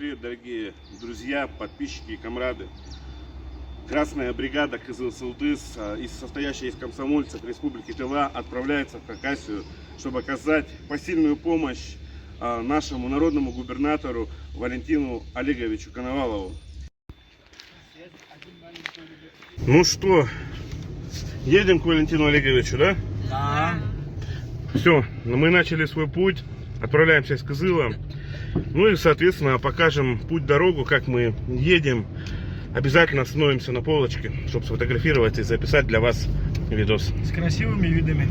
Привет, дорогие друзья, подписчики и комрады. Красная бригада Кызыл-Сылтыс, состоящая из комсомольцев Республики Тыва, отправляется в Хакасию, чтобы оказать посильную помощь нашему народному губернатору Валентину Олеговичу Коновалову. Ну что, едем к Валентину Олеговичу, да? Да. Все, мы начали свой путь, отправляемся из Кызыла. Ну и, соответственно, покажем путь-дорогу, как мы едем. Обязательно остановимся на полочке, чтобы сфотографировать и записать для вас видос. С красивыми видами.